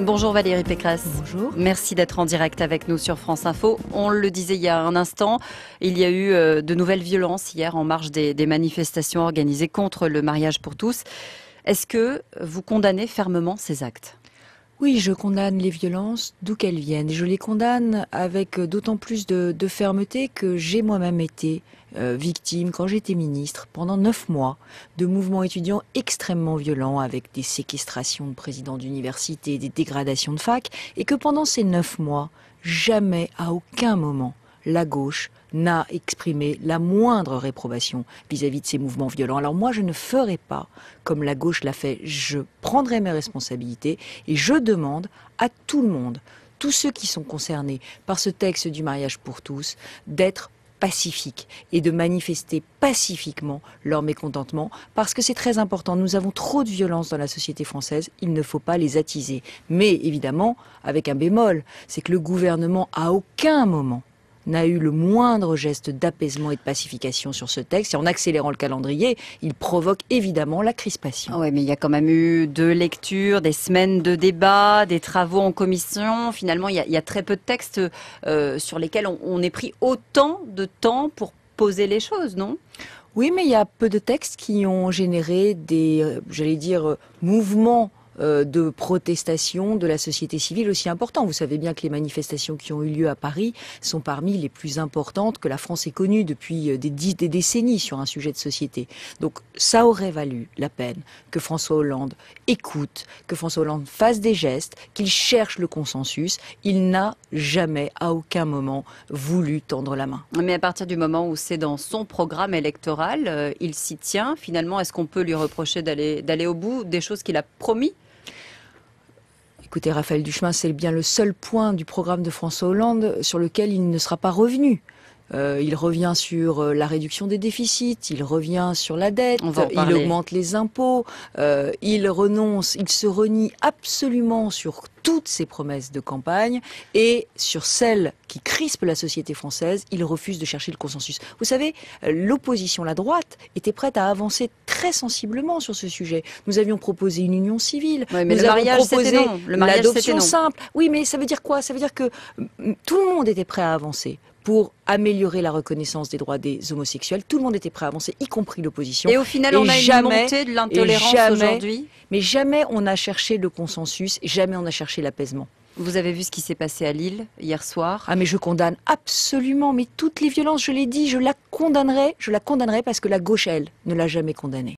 Bonjour Valérie Pécresse. Bonjour. Merci d'être en direct avec nous sur France Info. On le disait il y a un instant, il y a eu de nouvelles violences hier en marge des manifestations organisées contre le mariage pour tous. Est-ce que vous condamnez fermement ces actes ? Oui, je condamne les violences d'où qu'elles viennent. Et je les condamne avec d'autant plus de fermeté que j'ai moi-même été victime, quand j'étais ministre, pendant 9 mois, de mouvements étudiants extrêmement violents avec des séquestrations de présidents d'université, des dégradations de fac, et que pendant ces 9 mois, jamais, à aucun moment, la gauche n'a exprimé la moindre réprobation vis-à-vis de ces mouvements violents. Alors moi, je ne ferai pas comme la gauche l'a fait. Je prendrai mes responsabilités et je demande à tout le monde, tous ceux qui sont concernés par ce texte du mariage pour tous, d'être pacifiques et de manifester pacifiquement leur mécontentement, parce que c'est très important. Nous avons trop de violence dans la société française, il ne faut pas les attiser. Mais évidemment, avec un bémol, c'est que le gouvernement, à aucun moment, n'a eu le moindre geste d'apaisement et de pacification sur ce texte. Et en accélérant le calendrier, il provoque évidemment la crispation. Oui, mais il y a quand même eu 2 lectures, des semaines de débats, des travaux en commission. Finalement, il y a très peu de textes sur lesquels on ait pris autant de temps pour poser les choses, non ? Oui, mais il y a peu de textes qui ont généré des, mouvements de protestation de la société civile aussi importants. Vous savez bien que les manifestations qui ont eu lieu à Paris sont parmi les plus importantes que la France ait connues depuis des décennies sur un sujet de société. Donc ça aurait valu la peine que François Hollande écoute, que François Hollande fasse des gestes, qu'il cherche le consensus. Il n'a jamais, à aucun moment, voulu tendre la main. Mais à partir du moment où c'est dans son programme électoral, il s'y tient. Finalement, est-ce qu'on peut lui reprocher d'aller au bout des choses qu'il a promis ? Écoutez, Raphaël Duchemin, c'est bien le seul point du programme de François Hollande sur lequel il ne sera pas revenu. Il revient sur la réduction des déficits, il revient sur la dette, il augmente les impôts, il se renie absolument sur toutes ses promesses de campagne et sur celles qui crispent la société française, il refuse de chercher le consensus. Vous savez, l'opposition, la droite, était prête à avancer très sensiblement sur ce sujet. Nous avions proposé une union civile, oui, mais nous avons avions proposé l'adoption non. simple. Oui, mais ça veut dire quoi? Ça veut dire que tout le monde était prêt à avancer pour améliorer la reconnaissance des droits des homosexuels. Tout le monde était prêt à avancer, y compris l'opposition. Et au final, on a une montée de l'intolérance aujourd'hui. Mais jamais on a cherché le consensus, et jamais on a cherché l'apaisement. Vous avez vu ce qui s'est passé à Lille hier soir ? Ah mais je condamne absolument, mais toutes les violences, je l'ai dit, je la condamnerai parce que la gauche, elle, ne l'a jamais condamnée.